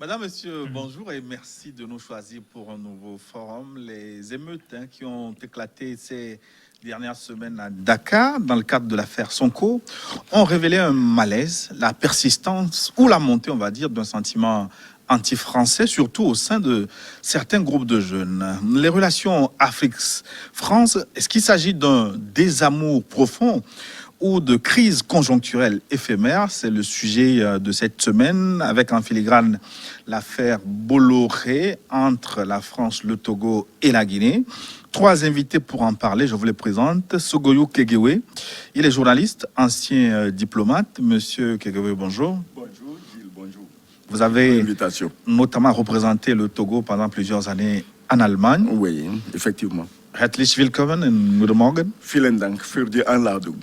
Madame, Monsieur, bonjour et merci de nous choisir pour un nouveau forum. Les émeutes qui ont éclaté ces dernières semaines à Dakar, dans le cadre de l'affaire Sonko, ont révélé un malaise, la persistance ou la montée, on va dire, d'un sentiment anti-français, surtout au sein de certains groupes de jeunes. Les relations Afrique-France, est-ce qu'il s'agit d'un désamour profond ou de crise conjoncturelle éphémère? C'est le sujet de cette semaine, avec en filigrane l'affaire Bolloré entre la France, le Togo et la Guinée. Trois invités pour en parler, je vous les présente. Sogoyou Kegewe, il est journaliste, ancien diplomate. Monsieur Kegewe, bonjour. Bonjour Gilles, bonjour. Vous avez notamment représenté le Togo pendant plusieurs années en Allemagne. Oui, effectivement. Herzlich willkommen und guten Morgen. Vielen Dank für die Einladung.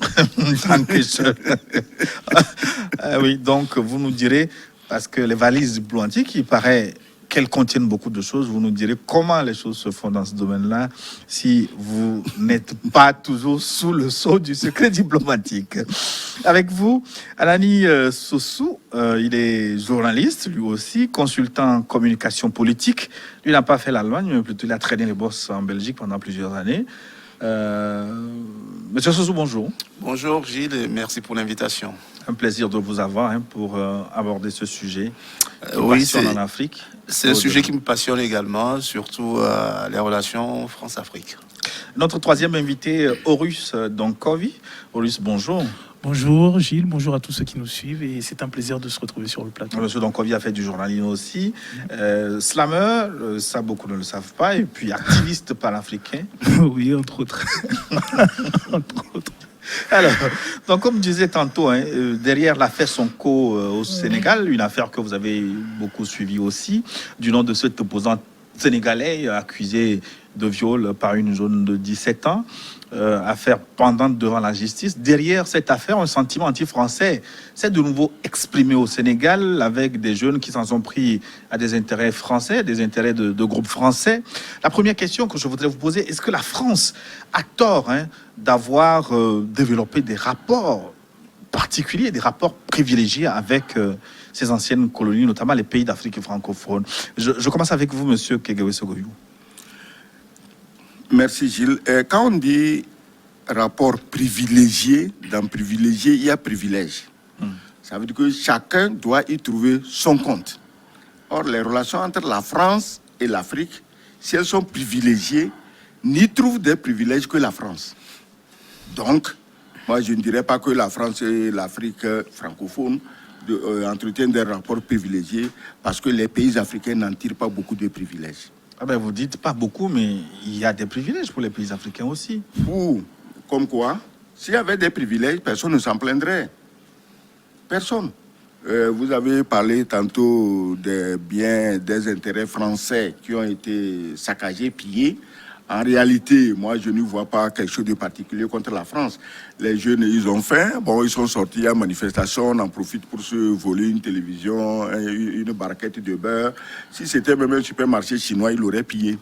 Oui, donc vous nous direz, parce que les valises diplomatiques, il paraît qu'elles contiennent beaucoup de choses, vous nous direz comment les choses se font dans ce domaine-là, si vous n'êtes pas toujours sous le sceau du secret diplomatique. Avec vous, Alani Sossou, il est journaliste, lui aussi, consultant en communication politique. Lui n'a pas fait l'Allemagne, mais plutôt il a traîné les bosses en Belgique pendant plusieurs années. Monsieur Sossou, bonjour. Bonjour Gilles et merci pour l'invitation. Un plaisir de vous avoir pour aborder ce sujet qui oui, passionne en Afrique. C'est un sujet qui me passionne également, surtout les relations France-Afrique. Notre troisième invité, Horus Donkovi. Horus, bonjour. Bonjour Gilles, bonjour à tous ceux qui nous suivent et c'est un plaisir de se retrouver sur le plateau. Monsieur Donkovi a fait du journalisme aussi. Slammer, ça beaucoup ne le savent pas, et puis activiste panafricain. Oui, entre autres. Entre autres. Alors, donc comme je disais tantôt, derrière l'affaire Sonko au Sénégal, une affaire que vous avez beaucoup suivie aussi, du nom de cet opposant sénégalais accusé de viol par une jeune de 17 ans, affaire pendante devant la justice. Derrière cette affaire, un sentiment anti-français s'est de nouveau exprimé au Sénégal avec des jeunes qui s'en sont pris à des intérêts français, des intérêts de groupes français. La première question que je voudrais vous poser, est-ce que la France a tort d'avoir développé des rapports particuliers, des rapports privilégiés avec ces anciennes colonies, notamment les pays d'Afrique francophone? Je commence avec vous, monsieur Kegewe Sogoyou. Merci Gilles. Quand on dit rapport privilégié, dans privilégié, il y a privilège. Ça veut dire que chacun doit y trouver son compte. Or, les relations entre la France et l'Afrique, si elles sont privilégiées, n'y trouvent des privilèges que la France. Donc, moi, je ne dirais pas que la France et l'Afrique francophone entretiennent des rapports privilégiés parce que les pays africains n'en tirent pas beaucoup de privilèges. Ah ben vous dites pas beaucoup, mais il y a des privilèges pour les pays africains aussi. Ou, comme quoi, s'il y avait des privilèges, personne ne s'en plaindrait. Personne. Vous avez parlé tantôt des biens, des intérêts français qui ont été saccagés, pillés. En réalité, moi, je ne vois pas quelque chose de particulier contre la France. Les jeunes, ils ont faim. Bon, ils sont sortis à manifestation. On en profite pour se voler une télévision, une barquette de beurre. Si c'était même un supermarché chinois, ils l'auraient pillé.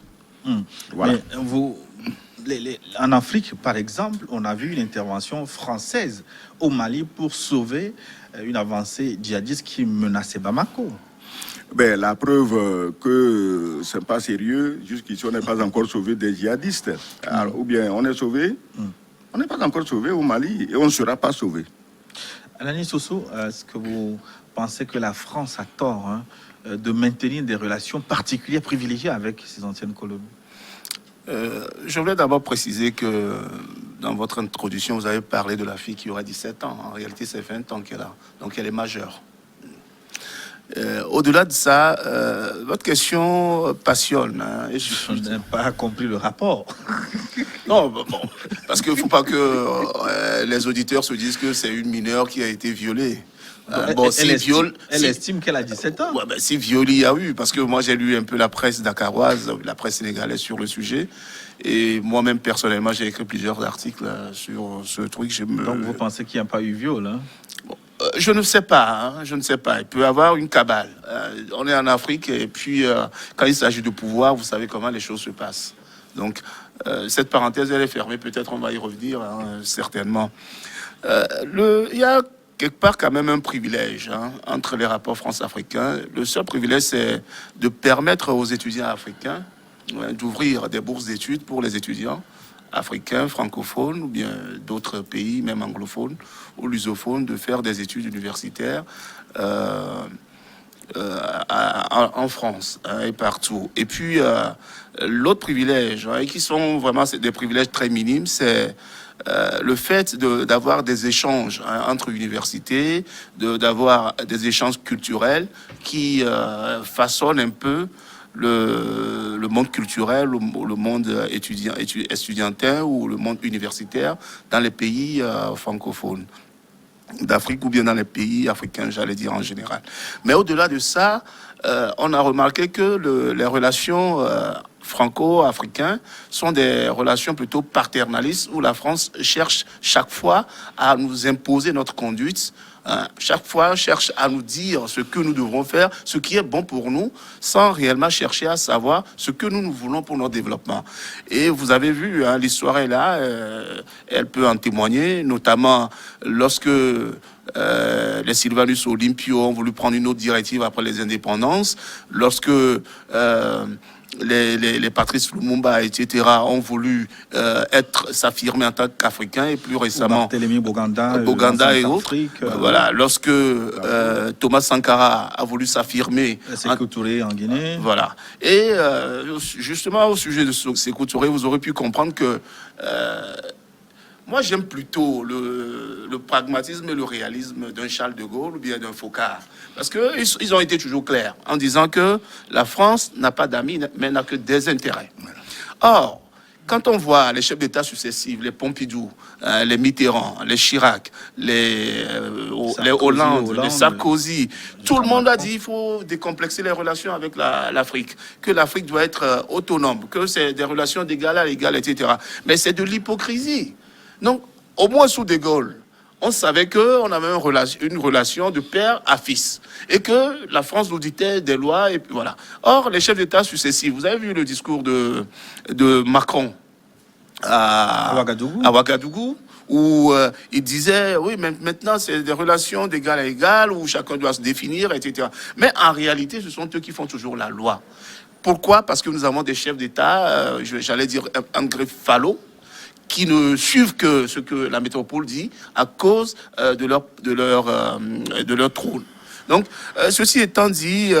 Voilà. Mais en Afrique, par exemple, on a vu une intervention française au Mali pour sauver une avancée djihadiste qui menaçait Bamako. Ben, la preuve que ce n'est pas sérieux, jusqu'ici on n'est pas encore sauvé des djihadistes. Alors, ou bien on est sauvé, on n'est pas encore sauvé au Mali et on ne sera pas sauvé. Alani Sossou, est-ce que vous pensez que la France a tort de maintenir des relations particulières privilégiées avec ces anciennes colonies? Je voulais d'abord préciser que dans votre introduction, vous avez parlé de la fille qui aura 17 ans. En réalité, c'est 20 ans qu'elle a. Donc elle est majeure. Au-delà de ça, votre question passionne. Et je n'ai pas compris le rapport. Non, bon, parce qu'il ne faut pas que les auditeurs se disent que c'est une mineure qui a été violée. Elle estime qu'elle a 17 ans. Ouais, ben, si viol il y a eu, parce que moi j'ai lu un peu la presse dakaroise, la presse sénégalaise sur le sujet. Et moi-même, personnellement, j'ai écrit plusieurs articles sur ce truc. Donc vous pensez qu'il n'y a pas eu viol je ne sais pas, je ne sais pas. Il peut y avoir une cabale. On est en Afrique et puis quand il s'agit de pouvoir, vous savez comment les choses se passent. Donc cette parenthèse, elle est fermée. Peut-être on va y revenir, certainement. Il y a quelque part quand même un privilège entre les rapports France-africains. Le seul privilège, c'est de permettre aux étudiants africains d'ouvrir des bourses d'études pour les étudiants africains, francophones ou bien d'autres pays, même anglophones ou lusophones, de faire des études universitaires en France et partout. Et puis, l'autre privilège, et qui sont vraiment des privilèges très minimes, c'est le fait d'avoir des échanges entre universités, d'avoir des échanges culturels qui façonnent un peu le monde culturel, le monde étudiantin ou le monde universitaire dans les pays francophones d'Afrique ou bien dans les pays africains, j'allais dire en général. Mais au-delà de ça, on a remarqué que les relations franco-africaines sont des relations plutôt paternalistes où la France cherche chaque fois à nous imposer notre conduite, chaque fois cherche à nous dire ce que nous devrons faire, ce qui est bon pour nous, sans réellement chercher à savoir ce que nous voulons pour notre développement. Et vous avez vu, l'histoire est là, elle peut en témoigner, notamment lorsque les Sylvanus Olympio ont voulu prendre une autre directive après les indépendances, lorsque les Patrice Lumumba, etc., ont voulu s'affirmer en tant qu'Africains, et plus récemment Barthélemy Boganda et autres. Voilà, lorsque Thomas Sankara a voulu s'affirmer. Sékou Touré en Guinée. Voilà. Et justement, au sujet de Sékou Touré, vous aurez pu comprendre que moi, j'aime plutôt le pragmatisme et le réalisme d'un Charles de Gaulle ou bien d'un Foccart. Parce qu'ils ont été toujours clairs en disant que la France n'a pas d'amis, mais n'a que des intérêts. Or, quand on voit les chefs d'État successifs, les Pompidou, les Mitterrand, les Chirac, les Hollande, les Sarkozy, tout le monde a dit qu'il faut décomplexer les relations avec l'Afrique, que l'Afrique doit être autonome, que c'est des relations d'égal à égal, etc. Mais c'est de l'hypocrisie. Donc, au moins sous De Gaulle, on savait qu'on avait une relation de père à fils et que la France nous dictait des lois et puis voilà. Or, les chefs d'État successifs, vous avez vu le discours de Macron à Ouagadougou, où il disait, oui, mais maintenant, c'est des relations d'égal à égal, où chacun doit se définir, etc. Mais en réalité, ce sont eux qui font toujours la loi. Pourquoi? Parce que nous avons des chefs d'État, j'allais dire un greffe falot, qui ne suivent que ce que la métropole dit à cause de leur trône. Donc, ceci étant dit,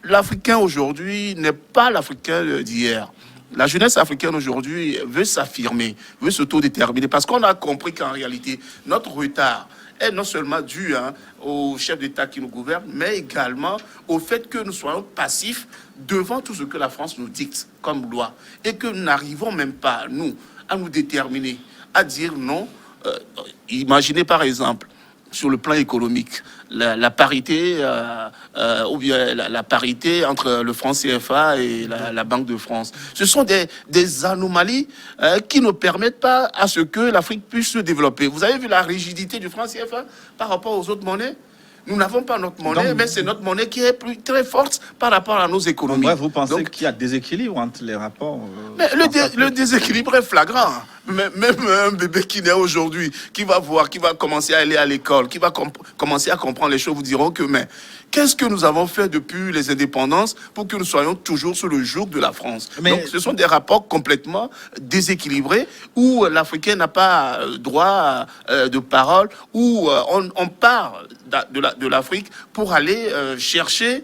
l'Africain aujourd'hui n'est pas l'Africain d'hier. La jeunesse africaine aujourd'hui veut s'affirmer, veut s'autodéterminer, parce qu'on a compris qu'en réalité, notre retard est non seulement dû aux chefs d'État qui nous gouvernent, mais également au fait que nous soyons passifs devant tout ce que la France nous dicte comme loi, et que nous n'arrivons même pas, nous, à nous déterminer, à dire non. Imaginez par exemple, sur le plan économique, la parité, ou bien la parité entre le franc CFA et la Banque de France. Ce sont des anomalies qui ne permettent pas à ce que l'Afrique puisse se développer. Vous avez vu la rigidité du franc CFA par rapport aux autres monnaies? Nous n'avons pas notre monnaie, mais c'est notre monnaie qui est très forte par rapport à nos économies. Donc, vous pensez qu'il y a déséquilibre entre les rapports mais le déséquilibre est flagrant. Même un bébé qui naît aujourd'hui, qui va commencer à aller à l'école, qui va commencer à comprendre les choses, vous diront que, mais qu'est-ce que nous avons fait depuis les indépendances pour que nous soyons toujours sous le joug de la France? Donc, ce sont des rapports complètement déséquilibrés où l'Africain n'a pas droit de parole, où on part de l'Afrique pour aller chercher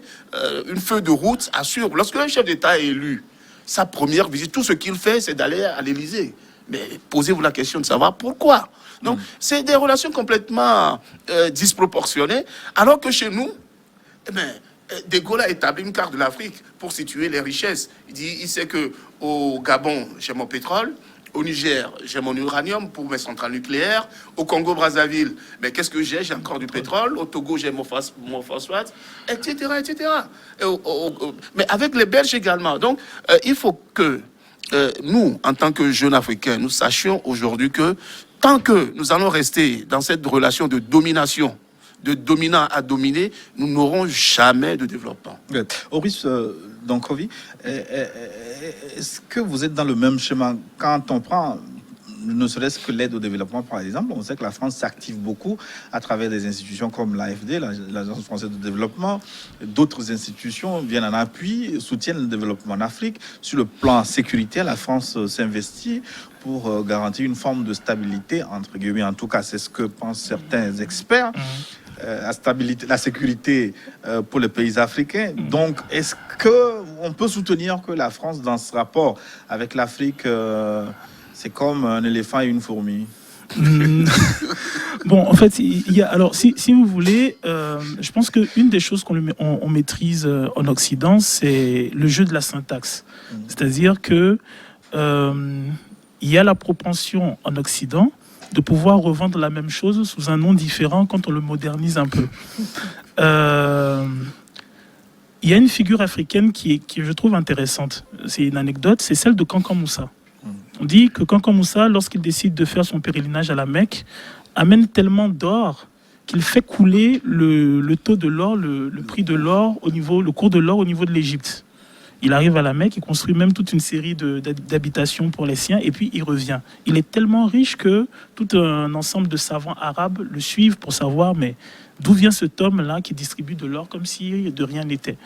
une feuille de route à suivre. Lorsque un chef d'État est élu, sa première visite, tout ce qu'il fait, c'est d'aller à l'Élysée. Mais posez-vous la question de savoir pourquoi. Donc, c'est des relations complètement disproportionnées, alors que chez nous, De Gaulle a établi une carte de l'Afrique pour situer les richesses. Il sait que au Gabon, j'ai mon pétrole. Au Niger, j'ai mon uranium pour mes centrales nucléaires. Au Congo-Brazzaville, mais qu'est-ce que j'ai? J'ai encore du pétrole. Au Togo, j'ai mon phosphate, etc., etc. Mais avec les Belges également. Donc, il faut que nous, en tant que jeunes Africains, nous sachions aujourd'hui que tant que nous allons rester dans cette relation de domination, de dominant à dominer, nous n'aurons jamais de développement. Auris Donkovi, est-ce que vous êtes dans le même schéma quand on prend ne serait-ce que l'aide au développement, par exemple. On sait que la France s'active beaucoup à travers des institutions comme l'AFD, l'Agence française de développement. D'autres institutions viennent en appui, soutiennent le développement en Afrique. Sur le plan sécuritaire, la France s'investit pour garantir une forme de stabilité, entre guillemets. En tout cas, c'est ce que pensent certains experts. La sécurité pour les pays africains. Donc, est-ce qu'on peut soutenir que la France, dans ce rapport avec l'Afrique, c'est comme un éléphant et une fourmi? Bon, en fait, alors, si vous voulez, je pense qu'une des choses qu'on maîtrise en Occident, c'est le jeu de la syntaxe. C'est-à-dire que il y a la propension en Occident de pouvoir revendre la même chose sous un nom différent quand on le modernise un peu. Il y a une figure africaine qui je trouve intéressante. C'est une anecdote, c'est celle de Kankan Moussa. On dit que Kankan Moussa, lorsqu'il décide de faire son pèlerinage à la Mecque, amène tellement d'or qu'il fait couler le taux de l'or, le prix de l'or, le cours de l'or au niveau de l'Égypte. Il arrive à la Mecque, il construit même toute une série d'habitations pour les siens, et puis il revient. Il est tellement riche que tout un ensemble de savants arabes le suivent pour savoir, mais d'où vient cet homme-là qui distribue de l'or comme si de rien n'était.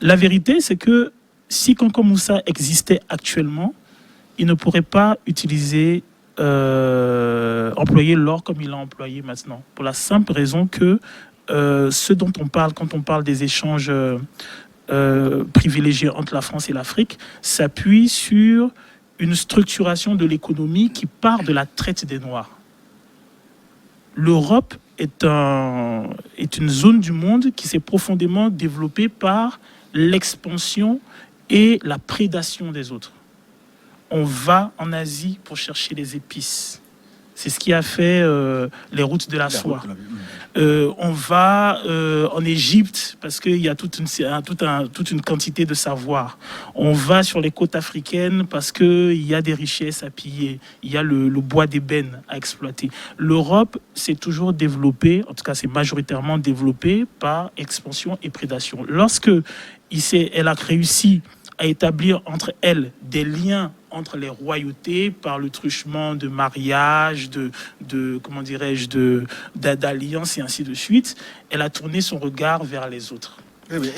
La vérité, c'est que si Kankan Moussa existait actuellement, il ne pourrait pas employer l'or comme il l'a employé maintenant. Pour la simple raison que ce dont on parle quand on parle des échanges privilégié entre la France et l'Afrique s'appuie sur une structuration de l'économie qui part de la traite des Noirs. L'Europe est une zone du monde qui s'est profondément développée par l'expansion et la prédation des autres. On va en Asie pour chercher les épices. C'est ce qui a fait les routes de la soie. On va en Égypte parce qu'il y a toute une quantité de savoir. On va sur les côtes africaines parce qu'il y a des richesses à piller. Il y a le bois d'ébène à exploiter. L'Europe s'est toujours développée, en tout cas c'est majoritairement développée par expansion et prédation. Lorsque elle a réussi à établir entre elles des liens entre les royautés par le truchement de mariages, d'alliances et ainsi de suite, elle a tourné son regard vers les autres.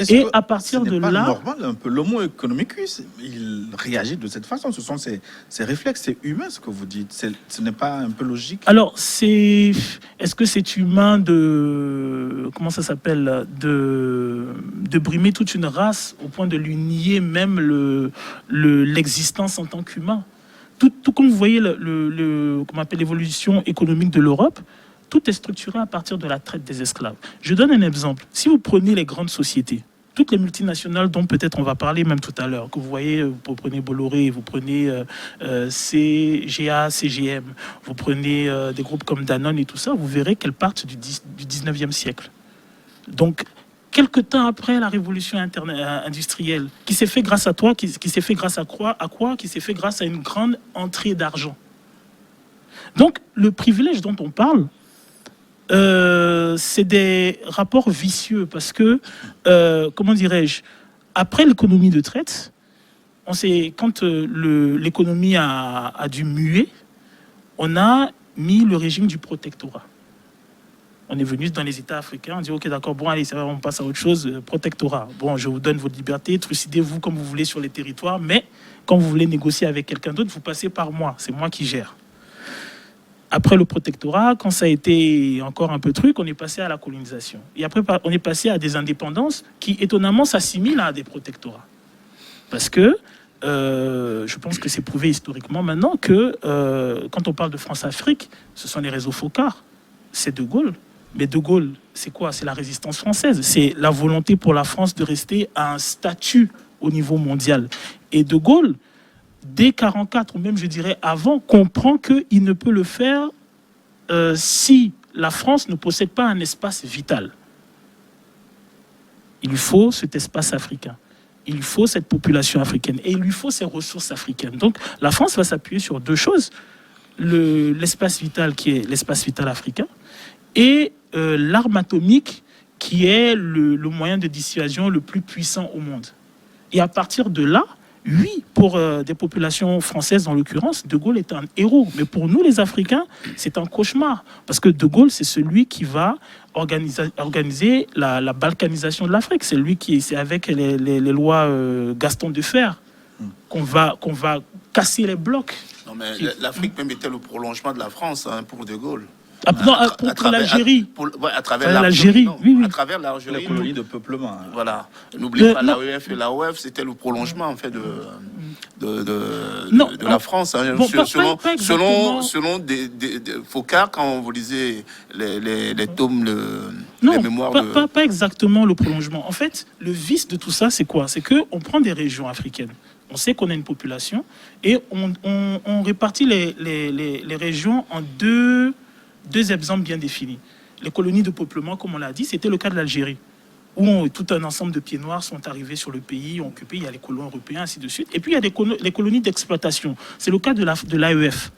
Et à partir de là, normal, un peu l'homo economicus, il réagit de cette façon. Ce sont ses réflexes, c'est humain ce que vous dites. Ce n'est pas un peu logique. Alors, est-ce que c'est humain de brimer toute une race au point de lui nier même l'existence en tant qu'humain? Tout comme vous voyez l'évolution économique de l'Europe, tout est structuré à partir de la traite des esclaves. Je donne un exemple. Si vous prenez les grandes sociétés, toutes les multinationales dont peut-être on va parler même tout à l'heure, que vous voyez, vous prenez Bolloré, vous prenez CGA, CGM, vous prenez des groupes comme Danone et tout ça, vous verrez qu'elles partent du 19e siècle. Donc, quelque temps après la révolution industrielle, qui s'est fait grâce à qui s'est fait grâce à quoi? Qui s'est fait grâce à une grande entrée d'argent. Donc, le privilège dont on parle, c'est des rapports vicieux parce que, après l'économie de traite, quand l'économie a dû muer, on a mis le régime du protectorat. On est venu dans les États africains, on dit ok d'accord, bon allez, ça va, on passe à autre chose, protectorat. Bon, je vous donne votre liberté, trucidez-vous comme vous voulez sur les territoires, mais quand vous voulez négocier avec quelqu'un d'autre, vous passez par moi, c'est moi qui gère. Après le protectorat, quand ça a été encore un peu truc, on est passé à la colonisation. Et après, on est passé à des indépendances qui, étonnamment, s'assimilent à des protectorats. Parce que je pense que c'est prouvé historiquement maintenant que quand on parle de France-Afrique, ce sont les réseaux Focard. C'est De Gaulle. Mais De Gaulle, c'est quoi? C'est la résistance française. C'est la volonté pour la France de rester à un statut au niveau mondial. Et De Gaulle, dès 1944, ou même je dirais avant, comprend qu'il ne peut le faire si la France ne possède pas un espace vital. Il lui faut cet espace africain. Il lui faut cette population africaine. Et il lui faut ces ressources africaines. Donc la France va s'appuyer sur deux choses. L'espace vital qui est l'espace vital africain et l'arme atomique qui est le moyen de dissuasion le plus puissant au monde. Et à partir de là, Oui, pour des populations françaises en l'occurrence, De Gaulle est un héros. Mais pour nous, les Africains, c'est un cauchemar. Parce que De Gaulle, c'est celui qui va organiser la balkanisation de l'Afrique. C'est avec les lois Gaston Defferre qu'on va casser les blocs. Non, mais l'Afrique même était le prolongement de la France pour De Gaulle. Ah, non, pour l'Algérie. À travers l'Algérie, oui. À travers l'Algérie. Les colonies de peuplement. Hein. Voilà. N'oubliez pas l'AEF et l'AOF, c'était le prolongement en fait de la France. Hein. Bon, selon des Focard, quand vous lisez les tomes, les mémoires pas exactement le prolongement. En fait, le vice de tout ça, c'est quoi? C'est qu'on prend des régions africaines. On sait qu'on a une population et on répartit les régions en deux exemples bien définis. Les colonies de peuplement, comme on l'a dit, c'était le cas de l'Algérie, où tout un ensemble de pieds noirs sont arrivés sur le pays, ont occupé, il y a les colons européens, ainsi de suite. Et puis il y a les colonies d'exploitation. C'est le cas de l'AEF.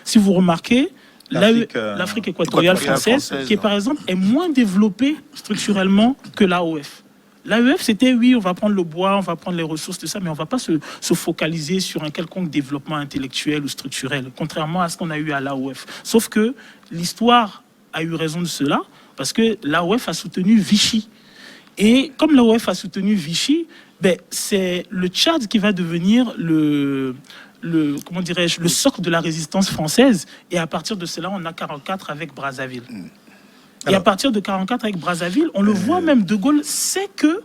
Si vous remarquez, l'Afrique équatoriale française, qui par exemple est moins développée structurellement que l'AOF. L'AEF, c'était oui, on va prendre le bois, on va prendre les ressources, tout ça, mais on ne va pas se focaliser sur un quelconque développement intellectuel ou structurel, contrairement à ce qu'on a eu à l'AOF. Sauf que l'histoire a eu raison de cela, parce que l'AOF a soutenu Vichy. Et comme l'AOF a soutenu Vichy, c'est le Tchad qui va devenir le socle de la résistance française. Et à partir de cela, on a 44 avec Brazzaville. Et à partir de 44 avec Brazzaville, on le voit même, De Gaulle sait que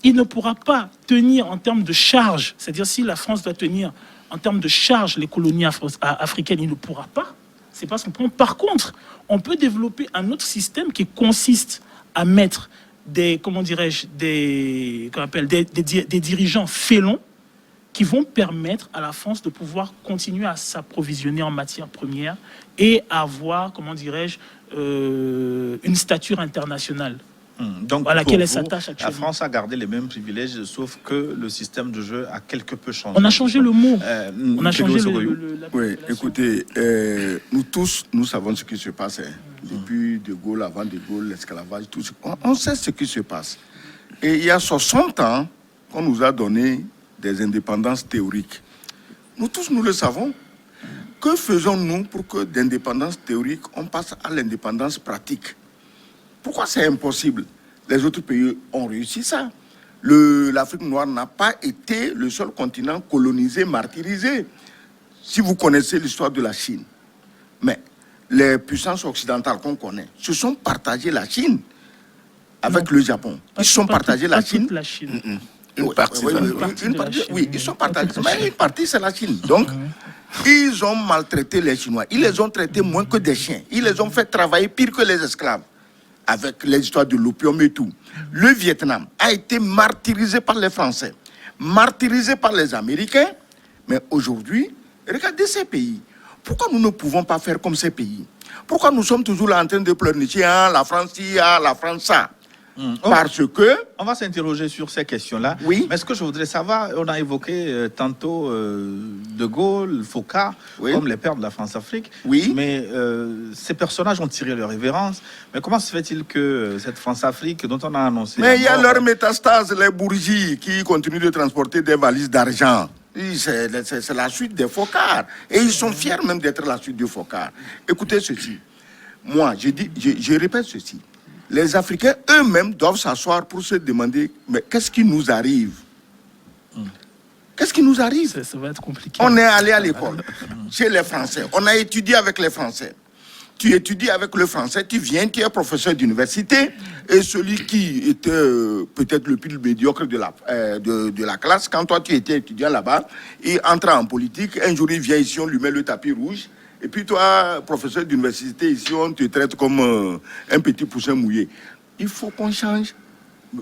il ne pourra pas tenir en termes de charge, c'est-à-dire si la France doit tenir en termes de charge les colonies africaines, il ne pourra pas. C'est pas son point. Par contre, on peut développer un autre système qui consiste à mettre des dirigeants félons qui vont permettre à la France de pouvoir continuer à s'approvisionner en matières premières et avoir, une stature internationale. Donc, à laquelle elle s'attache la actuellement. France a gardé les mêmes privilèges, sauf que le système de jeu a quelque peu changé. On a changé le mot. On a changé Oui, écoutez, nous tous, nous savons ce qui se passe. Depuis De Gaulle, avant De Gaulle, l'esclavage, tout. On sait ce qui se passe. Et il y a 60 ans qu'on nous a donné des indépendances théoriques. Nous tous, nous le savons. Que faisons-nous pour que d'indépendance théorique, on passe à l'indépendance pratique? Pourquoi c'est impossible? Les autres pays ont réussi ça. L'Afrique noire n'a pas été le seul continent colonisé, martyrisé. Si vous connaissez l'histoire de la Chine, mais les puissances occidentales qu'on connaît se sont partagées la Chine avec le Japon. Ils se sont partagés la Chine. Une partie. Oui, ils sont partagés. Mais une partie, c'est la Chine. Donc, ils ont maltraité les Chinois. Ils les ont traités moins que des chiens. Ils les ont fait travailler pire que les esclaves. Avec les histoires de l'opium et tout. Le Vietnam a été martyrisé par les Français, martyrisé par les Américains. Mais aujourd'hui, regardez ces pays. Pourquoi nous ne pouvons pas faire comme ces pays? Pourquoi nous sommes toujours là en train de pleurnicher, la France ci, la France ça? Parce que... On va s'interroger sur ces questions-là. Oui. Mais ce que je voudrais savoir, on a évoqué tantôt De Gaulle, Focard, comme les pères de la France-Afrique. Oui. Mais ces personnages ont tiré leur révérence. Mais comment se fait-il que cette France-Afrique, dont on a annoncé... Mais il y a leur métastase, les bourgeois, qui continuent de transporter des valises d'argent. C'est la suite des Focard. Et ils sont fiers même d'être la suite des Focard. Écoutez ceci. Moi, je répète ceci. Les Africains eux-mêmes doivent s'asseoir pour se demander, mais qu'est-ce qui nous arrive? Qu'est-ce qui nous arrive? Ça va être compliqué. On est allé à l'école, chez les Français. On a étudié avec les Français. Tu étudies avec le français, tu viens, tu es professeur d'université, et celui qui était peut-être le plus médiocre de la classe, quand toi tu étais étudiant là-bas, il entre en politique, un jour il vient ici, on lui met le tapis rouge, et puis toi, professeur d'université, ici on te traite comme un petit poussin mouillé. Il faut qu'on change.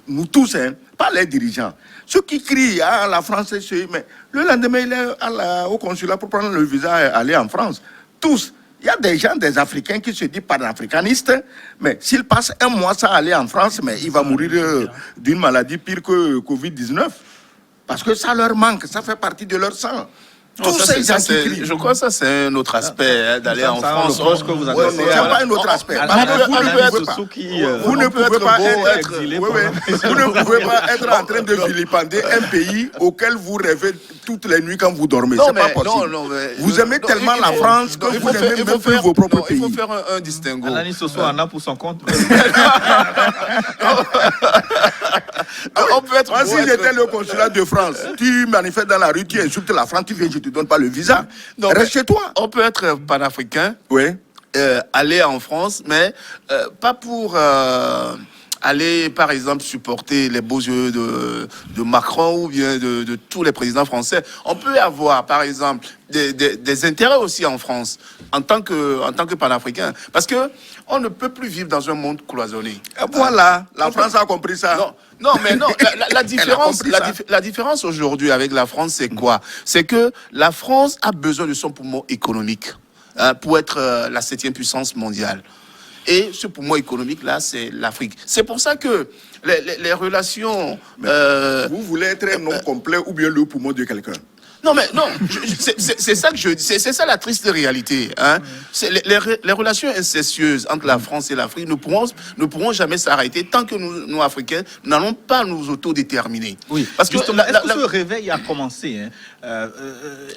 Nous tous, pas les dirigeants. Ceux qui crient à la France, mais le lendemain il est au consulat pour prendre le visa et aller en France. Tous. Il y a des gens, des Africains qui se disent panafricanistes, mais s'il passe un mois sans aller en France, mais il va mourir d'une maladie pire que Covid-19. Parce que ça leur manque, ça fait partie de leur sang. Oh, Tous ça, ces gens qui c'est- crient. je crois que ça, c'est un autre aspect d'aller en Ça, France. le reproche que vous Ouais, adressez non, c'est à- pas un autre aspect. à- Parce à- que vous à- ne à- pouvez à- pas. ceux qui, Vous ne pouvez pas être, exilés oui, pendant- oui. Vous ne pouvez pas être en train de vilipender un pays auquel vous rêvez toutes les nuits quand vous dormez. C'est pas possible. Vous aimez tellement la France que vous n'aimez même plus vos propres Il faut pays. faire un distinguo. Alanis Soso en a pour son compte. On peut être Moi, beau, si être- j'étais le consulat de France, tu manifestes dans la rue, tu insultes la France, tu viens, je ne te donne pas le visa. Non, mais- Reste chez toi. On peut être panafricain, Oui. aller en France, mais pas pour aller, par exemple, supporter les beaux yeux de Macron ou bien de tous les présidents français. On peut avoir, par exemple, des intérêts aussi en France, en tant que panafricain. Parce que on ne peut plus vivre dans un monde cloisonné. Et voilà, la France a compris ça. Non, mais non, la différence, compris ça. la différence aujourd'hui avec la France, c'est quoi? C'est que la France a besoin de son poumon économique pour être la 7e puissance mondiale. Et ce poumon économique-là, c'est l'Afrique. C'est pour ça que les relations... Vous voulez être un homme complet ou bien le poumon de quelqu'un. Non, mais non, c'est ça que je dis. C'est ça la triste réalité. Hein. C'est les relations incestueuses entre la France et l'Afrique ne pourront jamais s'arrêter tant que nous, Africains, n'allons pas nous autodéterminer. Oui, parce que justement, est-ce que ce réveil a commencé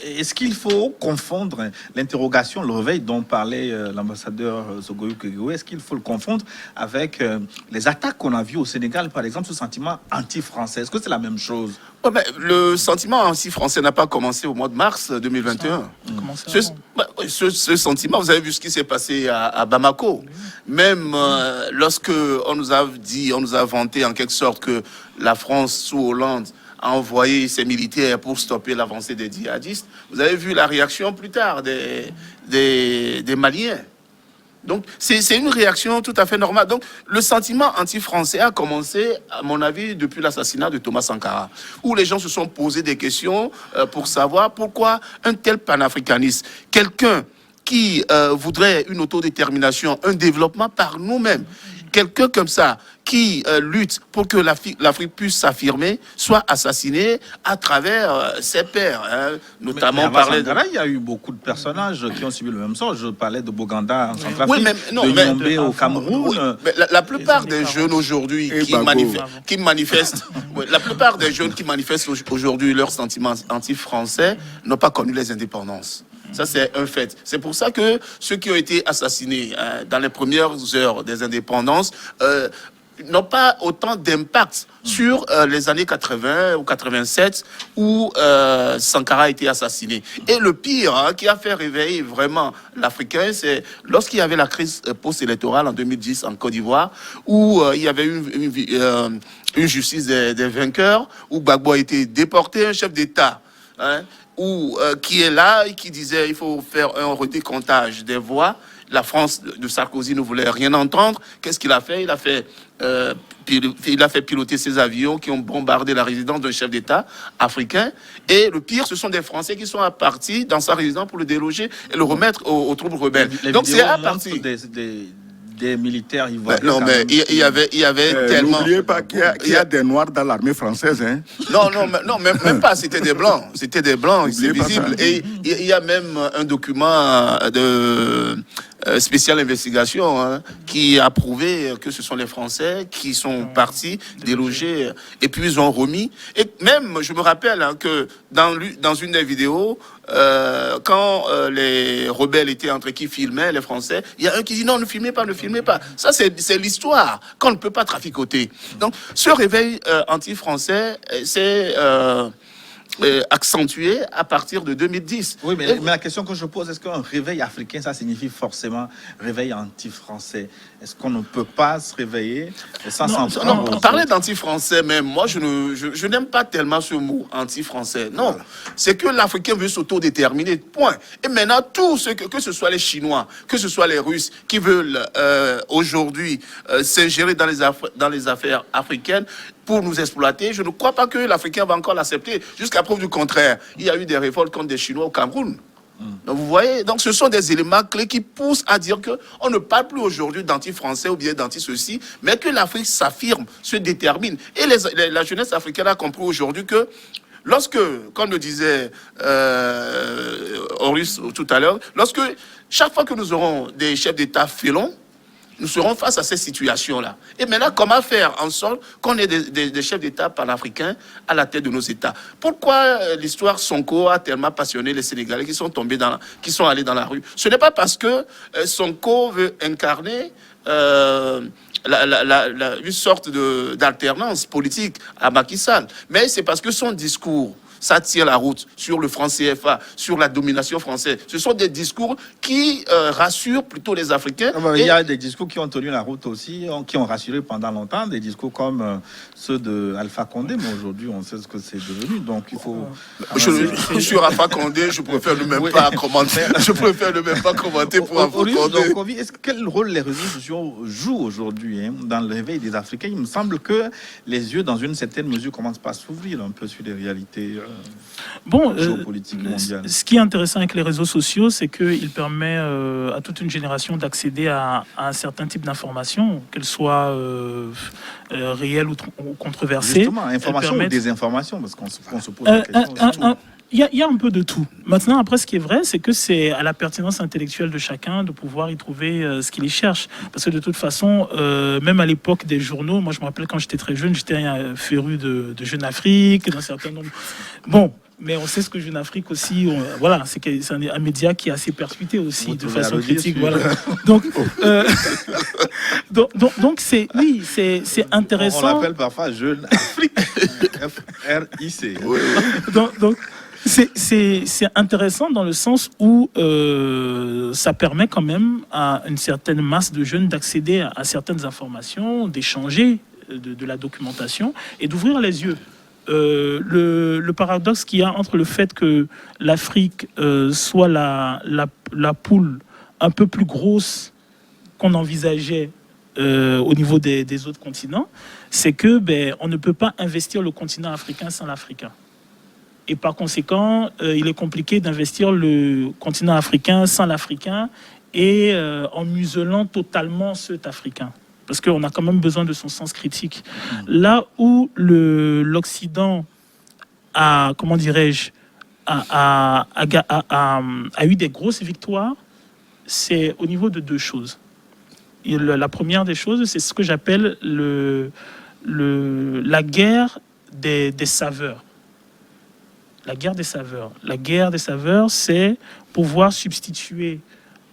est-ce qu'il faut confondre l'interrogation, le réveil dont parlait l'ambassadeur Zogoyou Kegou, est-ce qu'il faut le confondre avec les attaques qu'on a vues au Sénégal, par exemple, ce sentiment anti-français? Est-ce que c'est la même chose? Ouais, mais le sentiment anti-français n'a pas commencé au mois de mars 2021. Ce sentiment, vous avez vu ce qui s'est passé à Bamako. Même lorsque on nous a vanté en quelque sorte que la France sous Hollande a envoyé ses militaires pour stopper l'avancée des djihadistes, vous avez vu la réaction plus tard des Maliens. Donc, c'est une réaction tout à fait normale. Donc, le sentiment anti-français a commencé, à mon avis, depuis l'assassinat de Thomas Sankara, où les gens se sont posé des questions pour savoir pourquoi un tel panafricaniste, quelqu'un qui voudrait une autodétermination, un développement par nous-mêmes, quelqu'un comme ça, qui lutte pour que l'Afrique puisse s'affirmer, soit assassiné à travers ses pairs. Hein, notamment mais avant Sankara, il y a eu beaucoup de personnages qui ont subi le même sort. Je parlais de Boganda en Centrafrique, de Nyombe au Cameroun. Oui, mais la plupart des jeunes aujourd'hui qui manifestent, la plupart des jeunes qui manifestent aujourd'hui leurs sentiments anti-français n'ont pas connu les indépendances. Ça, c'est un fait. C'est pour ça que ceux qui ont été assassinés dans les premières heures des indépendances n'ont pas autant d'impact sur les années 80 ou 87 où Sankara a été assassiné. Et le pire qui a fait réveiller vraiment l'Africain, c'est lorsqu'il y avait la crise post-électorale en 2010 en Côte d'Ivoire, où il y avait une justice des vainqueurs, où Gbagbo a été déporté, un chef d'État, qui est là et qui disait il faut faire un redécomptage des voix. La France de Sarkozy ne voulait rien entendre. Qu'est-ce qu'il a fait? Il a fait piloter ses avions qui ont bombardé la résidence d'un chef d'État africain. Et le pire, ce sont des Français qui sont partis dans sa résidence pour le déloger et le remettre aux troupes rebelles. Donc c'est à partir des militaires ivoiriens. Non, mais il y avait tellement... N'oubliez pas qu'il y a des Noirs dans l'armée française. Hein. Non, même pas. C'était des Blancs. C'était des Blancs, c'est visible. Et il y a même un document de spéciale investigation qui a prouvé que ce sont les Français qui sont partis déloger et puis ils ont remis. Et même, je me rappelle que dans une des vidéos, quand les rebelles étaient entre qui filmaient les Français, il y a un qui dit non, ne filmez pas. Ça, c'est l'histoire qu'on ne peut pas traficoter. Donc, ce réveil anti-français, c'est accentué à partir de 2010. Oui, mais la question que je pose, est-ce qu'un réveil africain, ça signifie forcément réveil anti-français? Est-ce qu'on ne peut pas se réveiller sans s'entendre? Parler d'anti-français même, moi je n'aime pas tellement ce mot anti-français. Non, voilà. C'est que l'Africain veut s'autodéterminer, point. Et maintenant, tous ceux, que ce soit les Chinois, que ce soit les Russes, qui veulent aujourd'hui s'ingérer dans les affaires africaines, pour nous exploiter, je ne crois pas que l'Africain va encore l'accepter. Jusqu'à preuve du contraire, il y a eu des révoltes contre des Chinois au Cameroun. Donc vous voyez, donc ce sont des éléments clés qui poussent à dire que on ne parle plus aujourd'hui d'anti-français ou bien d'anti-ceci, mais que l'Afrique s'affirme, se détermine. Et la jeunesse africaine a compris aujourd'hui que Comme le disait Horus tout à l'heure, chaque fois que nous aurons des chefs d'État félons, nous serons face à ces situations-là. Et maintenant, comment faire en sorte qu'on ait des chefs d'État panafricains à la tête de nos États? Pourquoi l'histoire Sonko a tellement passionné les Sénégalais qui sont allés dans la rue? Ce n'est pas parce que Sonko veut incarner une sorte d'alternance politique à Macky Sall, mais c'est parce que son discours, ça tient la route sur le franc CFA, sur la domination française. Ce sont des discours qui rassurent plutôt les Africains. Il y a des discours qui ont tenu la route aussi, qui ont rassuré pendant longtemps, des discours comme ceux d'Alpha Condé, mais aujourd'hui on sait ce que c'est devenu. Donc il faut. Sur Alpha Condé, je préfère ne même pas commenter. Je préfère ne même pas commenter pour Alpha Condé. Quel rôle les réseaux sociaux jouent aujourd'hui dans le réveil des Africains? Il me semble que les yeux, dans une certaine mesure, commencent pas à s'ouvrir un peu sur les réalités. Géopolitique mondiale. Ce qui est intéressant avec les réseaux sociaux, c'est qu'il permet à toute une génération d'accéder à un certain type d'informations, qu'elles soient réelles ou controversées. Justement, information ou désinformation, parce qu'on se pose la question. Il y a un peu de tout. Maintenant, après, ce qui est vrai, c'est que c'est à la pertinence intellectuelle de chacun de pouvoir y trouver ce qu'il y cherche. Parce que de toute façon, même à l'époque des journaux, moi je me rappelle quand j'étais très jeune, j'étais féru de Jeune Afrique, d'un certain nombre. Bon, mais on sait ce que Jeune Afrique aussi, voilà, c'est un média qui est assez percuté aussi de façon critique. Voilà. Donc c'est intéressant. On l'appelle parfois Jeune Afrique, FRIC. Donc c'est intéressant dans le sens où ça permet quand même à une certaine masse de jeunes d'accéder à certaines informations, d'échanger de la documentation et d'ouvrir les yeux. Le paradoxe qu'il y a entre le fait que l'Afrique soit la poule un peu plus grosse qu'on envisageait au niveau des autres continents, c'est que on ne peut pas investir le continent africain sans l'Africain. Et par conséquent, il est compliqué d'investir le continent africain sans l'Africain et en muselant totalement cet Africain. Parce qu'on a quand même besoin de son sens critique. Là où l'Occident a, comment dirais-je, a eu des grosses victoires, c'est au niveau de deux choses. Et la première des choses, c'est ce que j'appelle la guerre des saveurs. La guerre des saveurs. La guerre des saveurs, c'est pouvoir substituer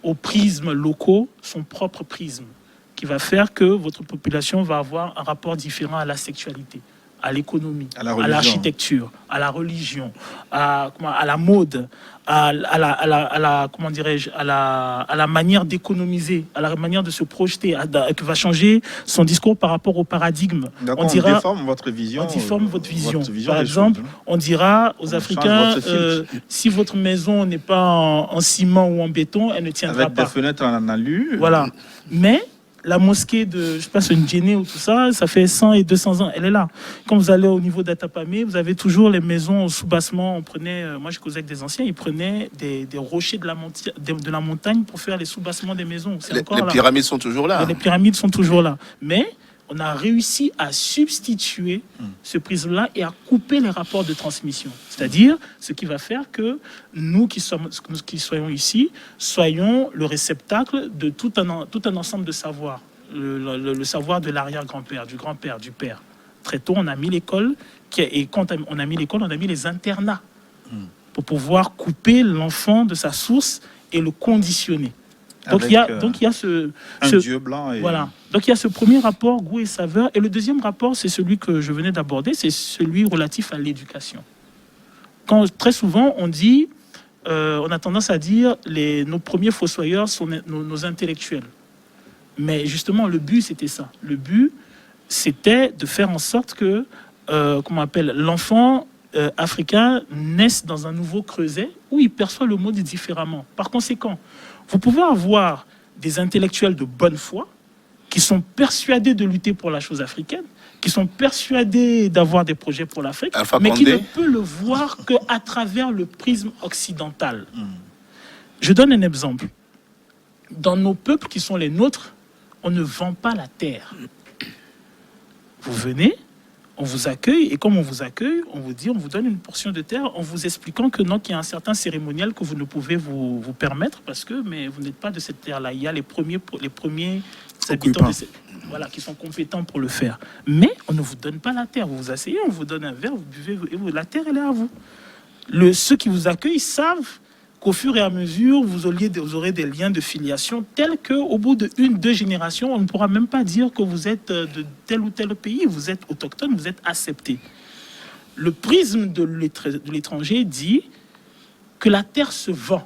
aux prismes locaux son propre prisme, qui va faire que votre population va avoir un rapport différent à la sexualité, à l'économie, à l'architecture, à la religion, à la mode, à la manière d'économiser, à la manière de se projeter, qui va changer son discours par rapport au paradigme. Donc on déforme votre vision. On déforme votre vision. Par exemple, on dira aux Africains, si votre maison n'est pas en ciment ou en béton, elle ne tiendra pas. Avec des fenêtres en alu. Voilà. Mais la mosquée de, je sais pas, Ndjéné ou tout ça, ça fait 100 et 200 ans, elle est là. Quand vous allez au niveau d'Atapamé, vous avez toujours les maisons au sous-bassement. On prenait, moi je causais avec des anciens, ils prenaient des rochers de la montagne pour faire les sous-bassements des maisons. Les pyramides sont toujours là. Les pyramides sont toujours là. Mais on a réussi à substituer ce prisme-là et à couper les rapports de transmission. C'est-à-dire, ce qui va faire que nous qui soyons ici, soyons le réceptacle de tout un ensemble de savoirs. Le savoir de l'arrière-grand-père, du grand-père, du père. Très tôt, on a mis l'école, et quand on a mis l'école, on a mis les internats pour pouvoir couper l'enfant de sa source et le conditionner. Donc il y a Dieu blanc. Voilà. Donc il y a ce premier rapport goût et saveur, et le deuxième rapport, c'est celui que je venais d'aborder, c'est celui relatif à l'éducation. Quand très souvent on dit, on a tendance à dire nos premiers fossoyeurs sont nos intellectuels. Mais justement le but c'était ça. Le but c'était de faire en sorte que l'enfant africain naisse dans un nouveau creuset où il perçoit le monde différemment. Par conséquent, vous pouvez avoir des intellectuels de bonne foi qui sont persuadés de lutter pour la chose africaine, qui sont persuadés d'avoir des projets pour l'Afrique, mais qui ne peut le voir qu'à travers le prisme occidental. Je donne un exemple. Dans nos peuples qui sont les nôtres, on ne vend pas la terre. Vous venez, On vous accueille, et comme on vous accueille, on vous dit, on vous donne une portion de terre en vous expliquant que non, qu'il y a un certain cérémonial que vous ne pouvez vous permettre parce que mais vous n'êtes pas de cette terre-là. Il y a les premiers habitants de voilà, qui sont compétents pour le faire. Mais on ne vous donne pas la terre. Vous vous asseyez, on vous donne un verre, vous buvez, et la terre, elle est à vous. Ceux qui vous accueillent savent qu'au fur et à mesure, vous aurez des liens de filiation tels qu'au bout de 1-2 générations, on ne pourra même pas dire que vous êtes de tel ou tel pays, vous êtes autochtone, vous êtes accepté. Le prisme de l'étranger dit que la terre se vend.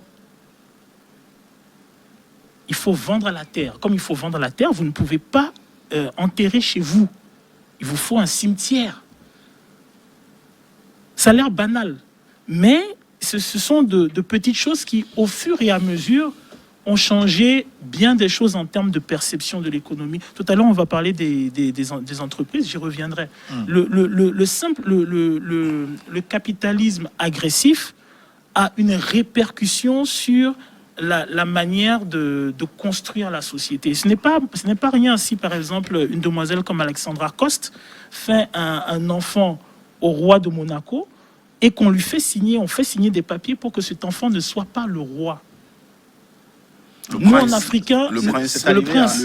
Il faut vendre la terre. Comme il faut vendre la terre, vous ne pouvez pas enterrer chez vous. Il vous faut un cimetière. Ça a l'air banal, mais ce sont de petites choses qui, au fur et à mesure, ont changé bien des choses en termes de perception de l'économie. Tout à l'heure, on va parler des entreprises, j'y reviendrai. Le capitalisme agressif a une répercussion sur la manière de construire la société. Ce n'est pas rien si, par exemple, une demoiselle comme Alexandra Coste fait un enfant au roi de Monaco et qu'on lui fait signer, on fait signer des papiers pour que cet enfant ne soit pas le roi. Nous, en africain, c'est le prince.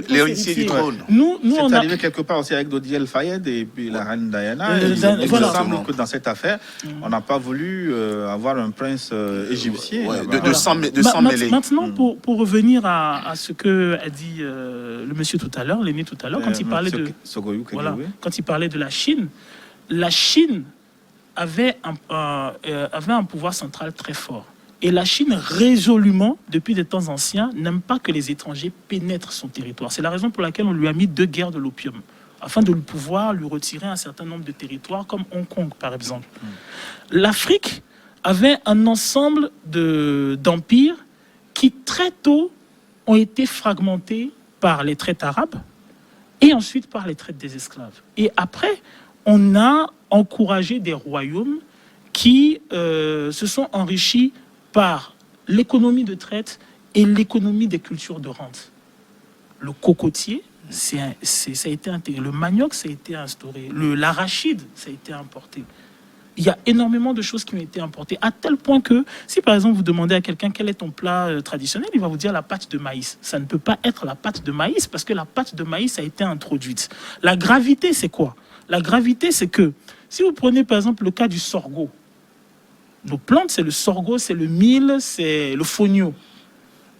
L'héritier du trône. C'est arrivé quelque part aussi avec Dodi El Fayed et puis la reine Diana. Il me semble que dans cette affaire, on n'a pas voulu avoir un prince égyptien. De sang mêlé. Maintenant, pour revenir à ce que a dit le monsieur tout à l'heure, l'aîné tout à l'heure, quand il parlait quand il parlait de la Chine avait un pouvoir central très fort. Et la Chine, résolument, depuis des temps anciens, n'aime pas que les étrangers pénètrent son territoire. C'est la raison pour laquelle on lui a mis 2 guerres de l'opium, afin de pouvoir lui retirer un certain nombre de territoires, comme Hong Kong, par exemple. L'Afrique avait un ensemble d'empires qui, très tôt, ont été fragmentés par les traites arabes et ensuite par les traites des esclaves. Et après, on a encouragé des royaumes qui se sont enrichis par l'économie de traite et l'économie des cultures de rente. Le cocotier, ça a été intégré. Le manioc, ça a été instauré. L'arachide, ça a été importé. Il y a énormément de choses qui ont été importées, à tel point que, si par exemple vous demandez à quelqu'un quel est ton plat traditionnel, il va vous dire la pâte de maïs. Ça ne peut pas être la pâte de maïs, parce que la pâte de maïs a été introduite. La gravité, c'est quoi? La gravité, c'est que, si vous prenez par exemple le cas du sorgho, nos plantes, c'est le sorgho, c'est le mil, c'est le fonio.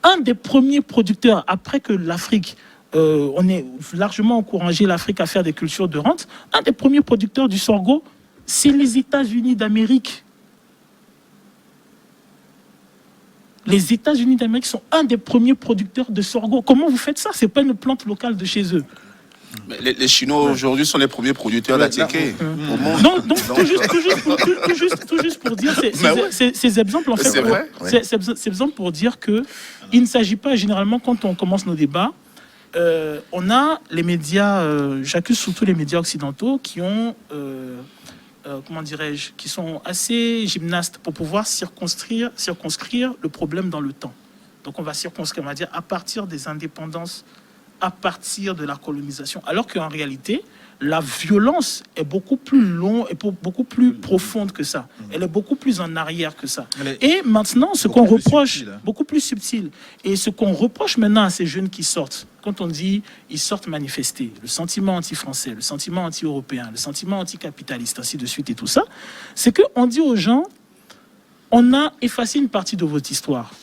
Un des premiers producteurs, après que l'Afrique, on ait largement encouragé l'Afrique à faire des cultures de rente, un des premiers producteurs du sorgho, c'est les États-Unis d'Amérique. Les États-Unis d'Amérique sont un des premiers producteurs de sorgho. Comment vous faites ça? Ce n'est pas une plante locale de chez eux. Mais les Chinois aujourd'hui sont les premiers producteurs d'attiqués au monde. Donc tout juste pour dire ces exemples en fait. C'est vrai. Ces exemples pour dire que il ne s'agit pas généralement quand on commence nos débats. On a les médias, j'accuse surtout les médias occidentaux qui ont qui sont assez gymnastes pour pouvoir circonscrire le problème dans le temps. Donc on va circonscrire, on va dire à partir des indépendances, à partir de la colonisation, alors qu'en réalité, la violence est beaucoup plus longue et beaucoup plus profonde que ça. Elle est beaucoup plus en arrière que ça. Et maintenant, ce qu'on reproche, beaucoup plus subtil, et ce qu'on reproche maintenant à ces jeunes qui sortent, quand on dit ils sortent manifester, le sentiment anti-français, le sentiment anti-européen, le sentiment anti-capitaliste, ainsi de suite et tout ça, c'est qu'on dit aux gens, on a effacé une partie de votre histoire.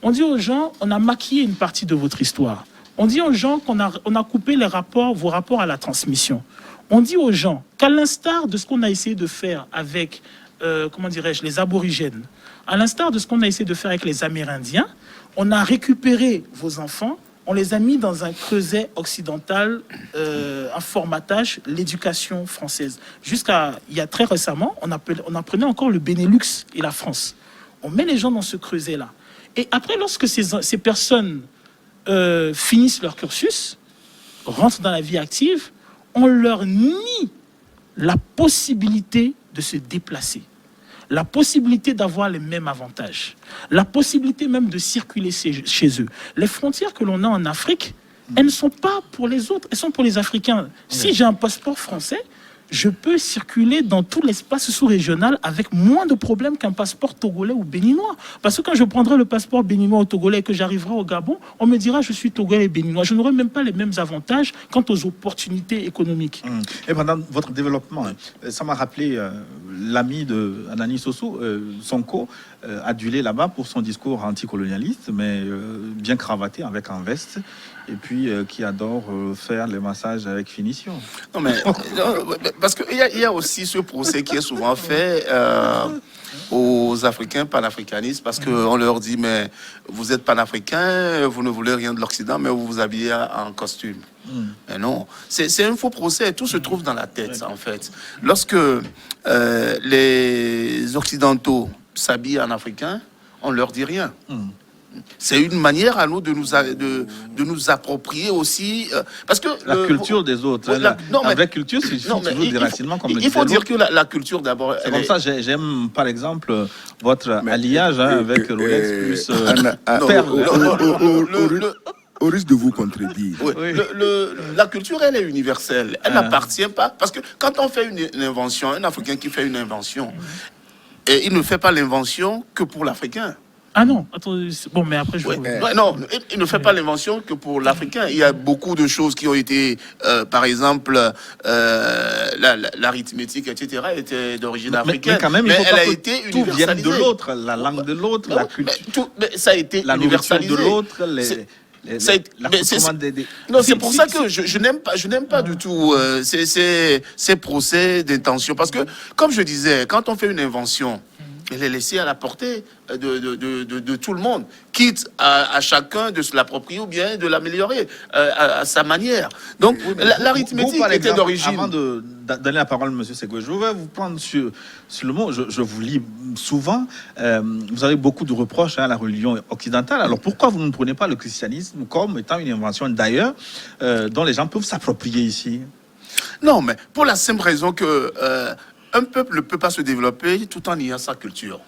On dit aux gens, on a maquillé une partie de votre histoire. On dit aux gens qu'on a coupé vos rapports à la transmission. On dit aux gens qu'à l'instar de ce qu'on a essayé de faire avec, les aborigènes, à l'instar de ce qu'on a essayé de faire avec les Amérindiens, on a récupéré vos enfants, on les a mis dans un creuset occidental, un formatage, l'éducation française. Jusqu'à il y a très récemment, on apprenait encore le Benelux et la France. On met les gens dans ce creuset-là. Et après, lorsque ces personnes finissent leur cursus, rentrent dans la vie active, on leur nie la possibilité de se déplacer, la possibilité d'avoir les mêmes avantages, la possibilité même de circuler chez eux. Les frontières que l'on a en Afrique, elles ne sont pas pour les autres, elles sont pour les Africains. Si j'ai un passeport français, je peux circuler dans tout l'espace sous-régional avec moins de problèmes qu'un passeport togolais ou béninois. Parce que quand je prendrai le passeport béninois ou togolais et que j'arriverai au Gabon, on me dira je suis togolais et béninois. Je n'aurai même pas les mêmes avantages quant aux opportunités économiques. Et pendant votre développement, ça m'a rappelé l'ami de Anani Sossou, Sonko, adulé là-bas pour son discours anticolonialiste, mais bien cravaté avec un veste, et puis qui adore faire les massages avec finition. Non, mais parce qu'il y a aussi ce procès qui est souvent fait aux Africains panafricanistes, parce qu'on leur dit, mais vous êtes panafricain, vous ne voulez rien de l'Occident, mais vous vous habillez en costume. Mais non, c'est un faux procès, tout se trouve dans la tête, en fait. Lorsque les Occidentaux s'habillent en africain, on ne leur dit rien. C'est une manière à nous de nous approprier aussi, parce que la culture des autres. La vraie culture, c'est toujours des racinements comme il faut dire que la culture d'abord. C'est comme ça. J'aime par exemple votre alliage avec Rolex plus perle. Au risque de vous contredire. La culture, elle est universelle. Elle n'appartient pas, parce que quand on fait une invention, un Africain qui fait une invention, et il ne fait pas l'invention que pour l'Africain. Ah non, attends, bon, mais après je... Non, il ne fait pas l'invention que pour l'Africain. Il y a beaucoup de choses qui ont été, par exemple, l'arithmétique, etc., était d'origine africaine. Mais quand même, mais il faut elle pas a que été tout vienne universalisée. de l'autre, la langue de l'autre, la culture, mais ça a été la universalisé. nourriture de l'autre, non, c'est pour ça que je n'aime pas du tout ces procès d'intention. Parce que, comme je disais, quand on fait une invention, elle est laissée à la portée de tout le monde, quitte à chacun de se l'approprier ou bien de l'améliorer à sa manière. Donc, l'arithmétique était d'origine. Avant de donner la parole à M. Segoué, je vais vous prendre sur le mot. Je vous lis souvent. Vous avez beaucoup de reproches à la religion occidentale. Alors, pourquoi vous ne prenez pas le christianisme comme étant une invention d'ailleurs dont les gens peuvent s'approprier ici? Non, mais pour la simple raison que un peuple ne peut pas se développer tout en ayant sa culture.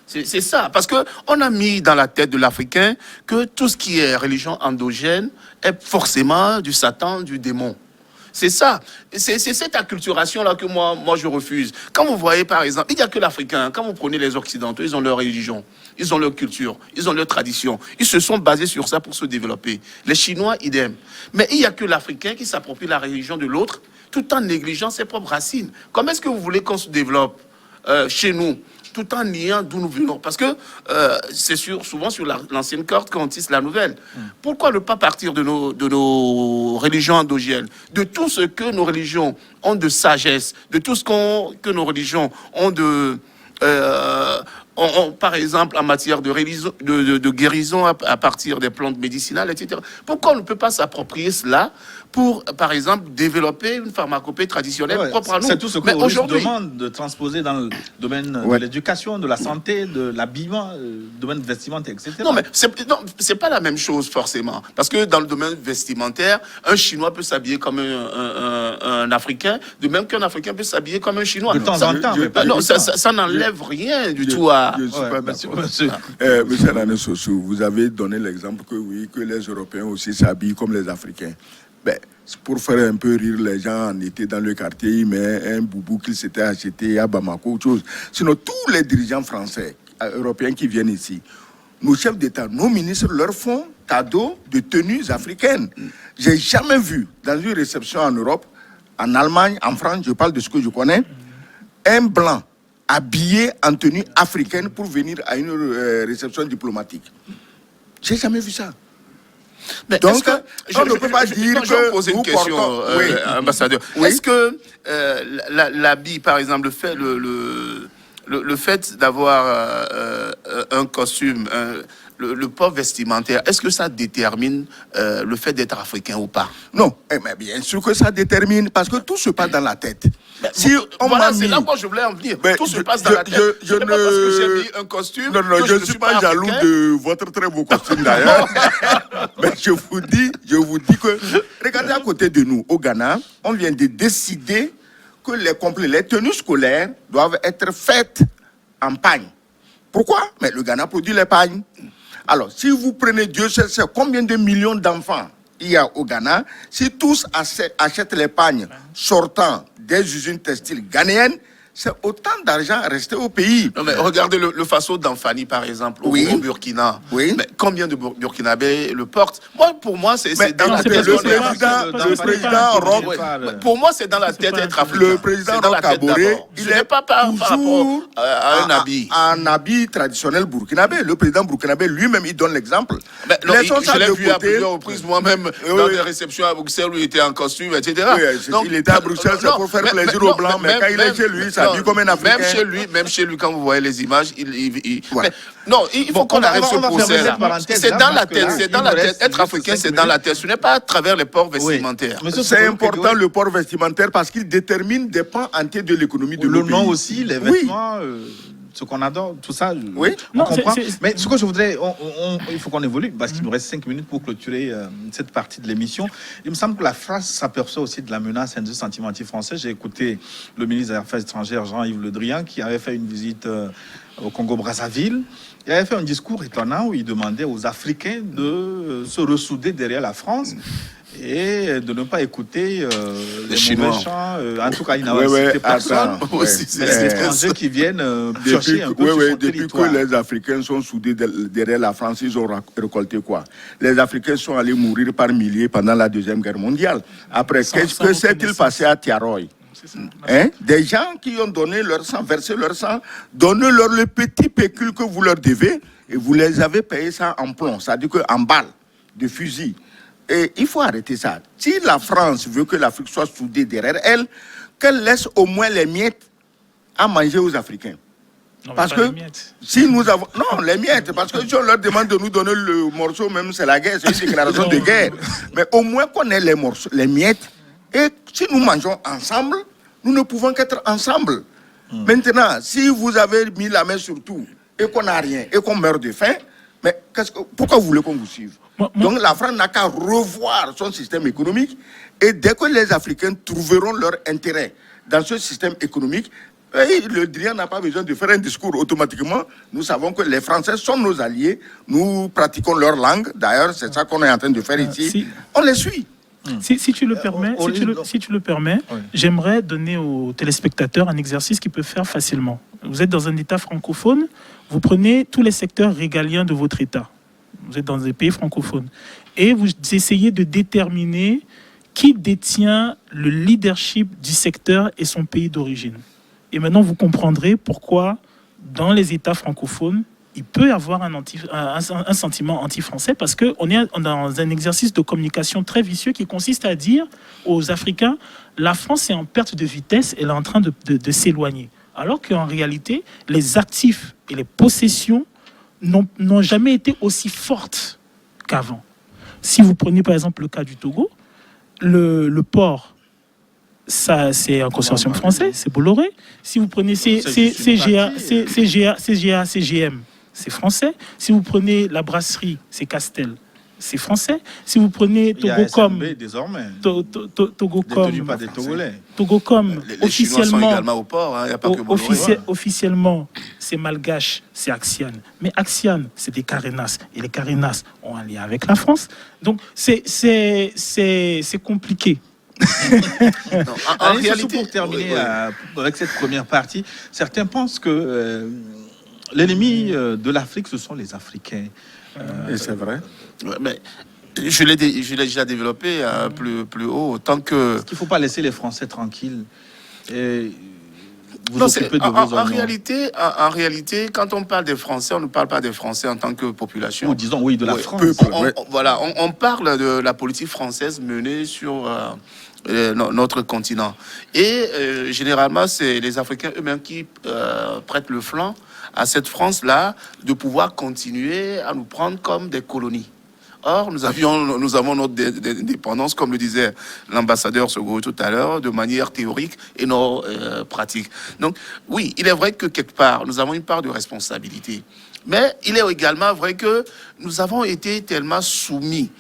C'est ça, parce qu'on a mis dans la tête de l'Africain que tout ce qui est religion endogène est forcément du Satan, du démon. C'est ça. C'est cette acculturation-là que moi, je refuse. Quand vous voyez, par exemple, il n'y a que l'Africain. Quand vous prenez les Occidentaux, ils ont leur religion, ils ont leur culture, ils ont leur tradition. Ils se sont basés sur ça pour se développer. Les Chinois, idem. Mais il n'y a que l'Africain qui s'approprie la religion de l'autre tout en négligeant ses propres racines. Comment est-ce que vous voulez qu'on se développe chez nous tout en niant d'où nous venons? Parce que c'est souvent sur l'ancienne corde qu'on tisse la nouvelle. Pourquoi ne pas partir de nos religions endogènes, de tout ce que nos religions ont de sagesse, de tout ce que nos religions ont de... par exemple, en matière de guérison à partir des plantes médicinales, etc. Pourquoi on ne peut pas s'approprier cela pour, par exemple, développer une pharmacopée traditionnelle propre à nous? C'est tout ce qu'on demande de transposer dans le domaine de l'éducation, de la santé, de l'habillement, domaine vestimentaire, etc. Non, mais c'est pas la même chose, forcément. Parce que dans le domaine vestimentaire, un Chinois peut s'habiller comme un Africain, de même qu'un Africain peut s'habiller comme un Chinois. De temps en temps. Non, ça n'enlève rien du tout à... Je suis pas d'accord. Monsieur Anani Sossou, vous avez donné l'exemple que les Européens aussi s'habillent comme les Africains. Ben, pour faire un peu rire les gens en été dans le quartier, il met un boubou qu'il s'était acheté à Bamako, autre chose. Sinon, tous les dirigeants français, européens qui viennent ici, nos chefs d'État, nos ministres leur font cadeau de tenues africaines. J'ai jamais vu dans une réception en Europe, en Allemagne, en France, je parle de ce que je connais, un blanc habillé en tenue africaine pour venir à une réception diplomatique. J'ai jamais vu ça. Mais donc, on ne peut pas dire que poser une question, ambassadeur. Oui. Est-ce que l'habit, par exemple, le fait d'avoir un costume, le port vestimentaire, est-ce que ça détermine le fait d'être africain ou pas? Non, mais bien sûr que ça détermine, parce que tout se passe dans la tête. Si voilà, c'est là où je voulais en venir. Tout se passe dans la tête. Je ne pas parce que j'ai mis un costume. Non, je ne suis pas jaloux de votre très beau costume d'ailleurs. Mais je vous dis que, regardez à côté de nous, au Ghana, on vient de décider que les tenues scolaires doivent être faites en pagne. Pourquoi? Mais le Ghana produit les pagnes. Alors, si vous prenez Dieu sait combien de millions d'enfants il y a au Ghana, si tous achètent les pagnes sortant des usines textiles ghanéennes, c'est autant d'argent resté au pays. Non, mais regardez le Faso d'Anfani, par exemple, au Burkina. Oui. Mais combien de Burkinabés le portent? Pour moi, c'est dans la tête. Le président Roch, pour moi, c'est dans la tête d'être africain. le président Roch Kaboré, il est pas par rapport à un habit. Un habit traditionnel burkinabé. Le président burkinabé lui-même, il donne l'exemple. Je l'ai vu à plusieurs reprises moi-même dans des réceptions à Bruxelles où il était en costume, etc. Donc, il était à Bruxelles, c'est pour faire plaisir aux Blancs, mais quand il est chez lui, ça dit comme un Africain. Même chez lui, quand vous voyez les images, il faut Bon, qu'on arrête ce on va fermer procès. cette parenthèse C'est là, dans la parce que tête, là, c'est dans il la nous tête. reste Être africain, c'est dans la tête. Ce n'est pas à travers les ports vestimentaires. Monsieur C'est Sokolo important Kegoé, le port vestimentaire parce qu'il détermine des pans entiers de l'économie de le nos nom pays. aussi, les Oui. vêtements, ce qu'on adore, tout ça, Oui. on Non, comprend. c'est- Mais ce que je voudrais, il faut qu'on évolue, parce qu'il nous reste 5 minutes pour clôturer cette partie de l'émission. Il me semble que la France s'aperçoit aussi de la menace et du sentiment anti-français. J'ai écouté le ministre des Affaires étrangères, Jean-Yves Le Drian, qui avait fait une visite au Congo-Brazzaville. Il avait fait un discours étonnant où il demandait aux Africains de se ressouder derrière la France et de ne pas écouter les Chinois. mauvais chants. En tout cas, il n'a Ouais, pas ouais, cité personne. attends, Moi aussi, ouais. c'est Mais les c'est- étrangers qui viennent Depuis, chercher un peu sur son depuis territoire. que les Africains sont soudés derrière la France, ils ont récolté quoi? Les Africains sont allés mourir par milliers pendant la Deuxième Guerre mondiale. Après, Sans que s'est-il reconnaissance. passé à Tiaroy? Hein? Des gens qui ont donné leur sang, versé leur sang, donné leur le petit pécule que vous leur devez, et vous les avez payé ça en plomb, c'est-à-dire en balles de fusil. Et il faut arrêter ça. Si la France veut que l'Afrique soit soudée derrière elle, qu'elle laisse au moins les miettes à manger aux Africains. Non, mais Parce pas que les miettes. si nous avons... Non, les miettes, parce que si on leur demande de nous donner le morceau, même c'est la guerre, c'est une déclaration de guerre. Mais au moins qu'on ait les morceaux, les miettes, et si nous mangeons ensemble, nous ne pouvons qu'être ensemble. Maintenant, si vous avez mis la main sur tout, et qu'on n'a rien, et qu'on meurt de faim, mais pourquoi vous voulez qu'on vous suive? Moi- Donc la France n'a qu'à revoir son système économique, et dès que les Africains trouveront leur intérêt dans ce système économique, le Drian n'a pas besoin de faire un discours automatiquement. Nous savons que les Français sont nos alliés. Nous pratiquons leur langue. D'ailleurs, c'est ça qu'on est en train de faire ici. si- On les suit. Si tu le permets, si tu le permets, Oui. j'aimerais donner aux téléspectateurs un exercice qu'ils peuvent faire facilement. Vous êtes dans un État francophone, vous prenez tous les secteurs régaliens de votre État. Vous êtes dans des pays francophones. Et vous essayez de déterminer qui détient le leadership du secteur et son pays d'origine. Et maintenant, vous comprendrez pourquoi, dans les États francophones, il peut y avoir un sentiment anti-français parce qu'on est dans un exercice de communication très vicieux qui consiste à dire aux Africains, la France est en perte de vitesse, elle est en train de s'éloigner. Alors qu'en réalité, les actifs et les possessions n'ont jamais été aussi fortes qu'avant. Si vous prenez par exemple le cas du Togo, le port, ça c'est un consortium français, c'est Bolloré. Si vous prenez CGA, CGM, c'est français. Si vous prenez la brasserie, c'est Castel, c'est français. Si vous prenez Il y a Togocom, SMB désormais. Togocom, Détenu par des Togolais. Togocom, Les Chinois sont officiellement, également au port, il n'y a pas que Bolloré. officiellement, c'est malgache, c'est Axian. Mais Axian, c'est des Carénas. Et les Carénas ont un lien avec la France. Donc, c'est compliqué. Non, en Allez, surtout réalité, pour terminer oui. avec cette première partie, certains pensent que l'ennemi de l'Afrique, ce sont les Africains. Et c'est vrai. Ouais, mais je l'ai déjà développé plus haut, tant que... Il ne faut pas laisser les Français tranquilles et vous Non, occuper de vos en oignons. réalité, quand on parle des Français, on ne parle pas des Français en tant que population. Ou disons, oui, de la Ouais, France. Voilà, on parle de la politique française menée sur notre continent. Et généralement, c'est les Africains eux-mêmes qui prêtent le flanc à cette France-là de pouvoir continuer à nous prendre comme des colonies. Or, nous avons notre dépendance, comme le disait l'ambassadeur Sogoro tout à l'heure, de manière théorique et non pratique. Donc, oui, il est vrai que quelque part, nous avons une part de responsabilité. Mais il est également vrai que nous avons été tellement soumis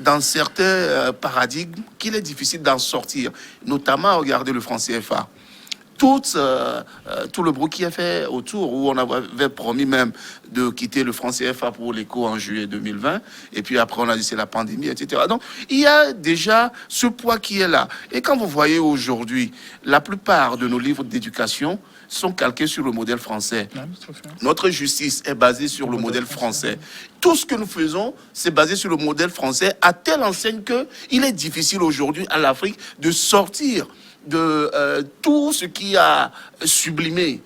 dans certains paradigmes qu'il est difficile d'en sortir, notamment à regarder le franc CFA. tout le bruit qui a fait autour, où on avait promis même de quitter le franc CFA pour l'éco en juillet 2020, et puis après on a dit c'est la pandémie, etc. Donc il y a déjà ce poids qui est là. Et quand vous voyez aujourd'hui, la plupart de nos livres d'éducation sont calqués sur le modèle français. Notre justice est basée sur le modèle français. Tout ce que nous faisons, c'est basé sur le modèle français, à telle enseigne qu'il est difficile aujourd'hui à l'Afrique de sortir de tout ce qui a sublimé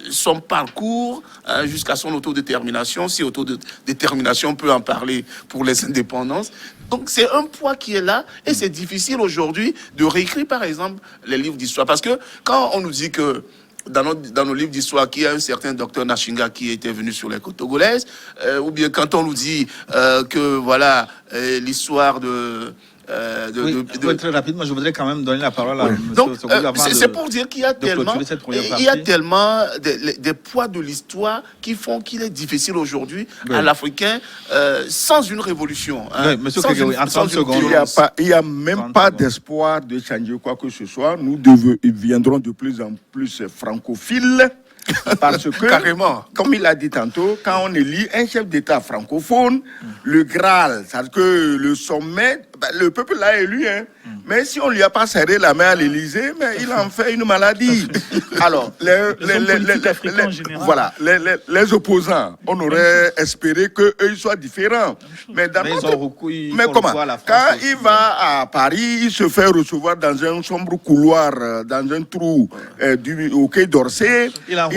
son parcours jusqu'à son autodétermination, si autodétermination on peut en parler pour les indépendances. Donc c'est un poids qui est là et c'est difficile aujourd'hui de réécrire par exemple les livres d'histoire. Parce que quand on nous dit que dans nos livres d'histoire qu'il y a un certain docteur Nashinga qui était venu sur les côtes togolaises, ou bien quand on nous dit que voilà l'histoire très rapidement, je voudrais quand même donner la parole à M. Donc, Sogoudou avant c'est pour dire qu'il y a tellement, des poids de l'histoire qui font qu'il est difficile aujourd'hui à l'Africain, sans une révolution. Oui, monsieur Kegeoui, en 30 secondes. Il n'y a même pas d'espoir de changer quoi que ce soit. Nous deviendrons de plus en plus francophiles. Parce que, carrément, comme il a dit tantôt, quand on élit un chef d'État francophone, le Graal, c'est-à-dire que le sommet, le peuple l'a élu, hein. Mais si on ne lui a pas serré la main à l'Élysée, mais il en fait une maladie. Alors, les opposants, on aurait espéré qu'eux, ils soient différents. Mais comment? Quand il va à Paris, il se fait recevoir dans un sombre couloir, dans un trou au Quai d'Orsay. Il ramène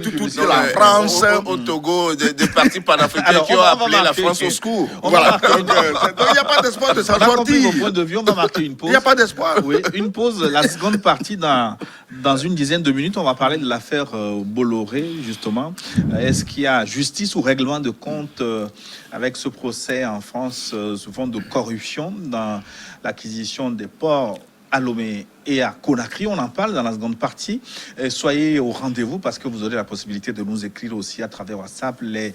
toute la France. Au Togo, des partis panafricains qui ont appelé la France au secours. Voilà. Donc, il n'y a pas d'espoir de s'en sortir. Point de vue, on va marquer une pause. Il n'y a pas d'espoir. Oui, une pause. La seconde partie, dans une dizaine de minutes, on va parler de l'affaire Bolloré, justement. Est-ce qu'il y a justice ou règlement de compte avec ce procès en France sous forme de corruption dans l'acquisition des ports à Lomé et à Conakry? On en parle dans la seconde partie. Soyez au rendez-vous parce que vous aurez la possibilité de nous écrire aussi à travers WhatsApp. Les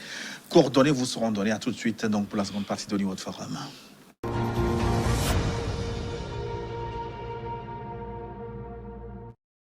coordonnées vous seront données. À tout de suite donc pour la seconde partie de Niveau de Forum.